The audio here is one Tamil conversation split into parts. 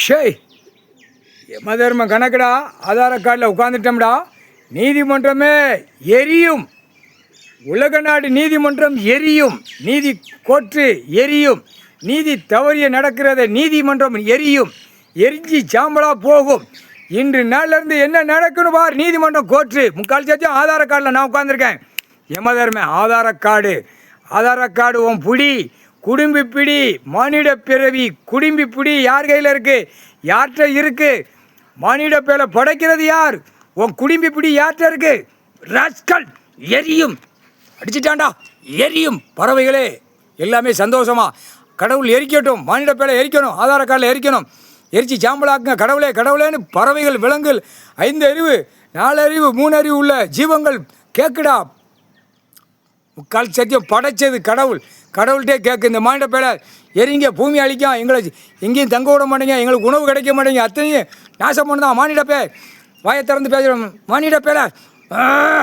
ஷேய் யமதர்ம கணக்குடா. ஆதார கார்டில் உட்காந்துட்டோம்டா. நீதிமன்றமே எரியும். உலக நாடு நீதிமன்றம் எரியும். நீதி கோர்ட்டு எரியும். நீதி தவறிய நடக்கிறத நீதிமன்றம் எரியும். எரிஞ்சு சாம்பலாக போகும். இன்று நாளிலேருந்து என்ன நடக்கணும் பார். நீதிமன்றம் கோர்ட்டு முக்கால் சச்சம் ஆதார கார்டில் நான் உட்காந்துருக்கேன். யமதர்ம ஆதார கார்டு உன் பிடி, குடும்பி பிடி, மானிட பிறவி குடும்பி பிடி யார் கையில் இருக்குது? யார்கிட்ட இருக்குது? மானிட பேரை படைக்கிறது யார்? உன் குடும்பி பிடி யார்கிட்ட இருக்குது? ராஸ்கல் எரியும். அடிச்சிட்டாண்டா, எரியும். பறவைகளே எல்லாமே சந்தோஷமா கடவுள் எரிக்கட்டும். மானிட பேரை எரிக்கணும், ஆதார கார்டில் எரிக்கணும். எரிச்சு சாம்பலாக்குங்க. கடவுளே கடவுளேன்னு பறவைகள், விலங்குகள், 5 அறிவு, 4 அறிவு, 3 அறிவு உள்ள ஜீவங்கள் கேட்குடா. முக்கால் சத்தியம் படைச்சது கடவுள். கடவுள்கிட்டே கேட்கு. இந்த மானிட பேரை எரிங்க, பூமி அழிக்கும், எங்களை எங்கேயும் தங்க விட மாட்டேங்க, எங்களுக்கு உணவு கிடைக்க மாட்டேங்க, அத்தனையும் நாசம் பண்ணுதான் மானிட பேர். வாயை திறந்து பேசுகிறோம். மானிட பேரை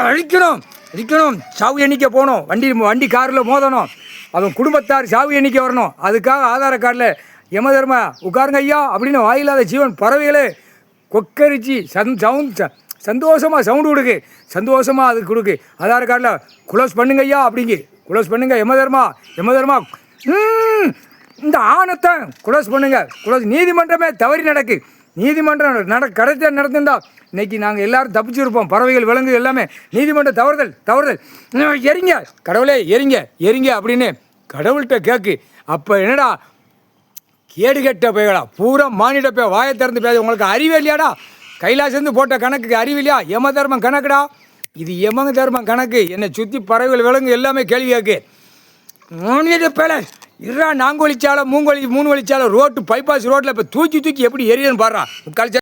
அழிக்கணும், அழிக்கணும். சாவு எண்ணிக்கை போகணும். வண்டி காரில் மோதணும். அவன் குடும்பத்தார் சாவு எண்ணிக்கை வரணும். அதுக்காக ஆதார கார்டில் யமதர்ம உட்காருங்க ஐயா அப்படின்னு வாயில்லாத ஜீவன் பறவைகளே கொக்கரிச்சு சந்தோஷமாக சவுண்டு கொடுக்கு. சந்தோஷமாக அது கொடுக்கு. ஆதார கார்டில் குளோஸ் பண்ணுங்க ஐயா அப்படிங்க. குளோஸ் பண்ணுங்க யமதர்மா. இந்த ஆணத்தை குளோஸ் பண்ணுங்க. குளோஸ். நீதிமன்றமே தவறி நடக்கு. நீதிமன்றம் கரெக்டாக நடந்திருந்தா இன்னைக்கு நாங்கள் எல்லாரும் தப்பிச்சிருப்போம். பறவைகள், விலங்கு எல்லாமே. நீதிமன்றம் தவறுதல். எரிங்க கடவுளே, எரிங்க அப்படின்னு கடவுள்கிட்ட கேட்கு. அப்போ என்னடா கேடுகட்ட பேகளா பூரா மானிட பே வாயை திறந்து பேச. உங்களுக்கு அறிவே இல்லையாடா? கைலாசேருந்து போட்ட கணக்குக்கு அறிவு இல்லையா? யம தர்மம் கணக்குடா இது. யம தர்மம் கணக்கு. என்னை சுற்றி பறவைகள், விலங்கு எல்லாமே கேள்வி கேட்கு. மானிட பேல இருறா. 4 வழிச்சாலை 3 வழிச்சாலை ரோட்டு பைபாஸ் ரோட்டில் இப்போ தூக்கி எப்படி எரியன்னு பாடுறான். முக்கால்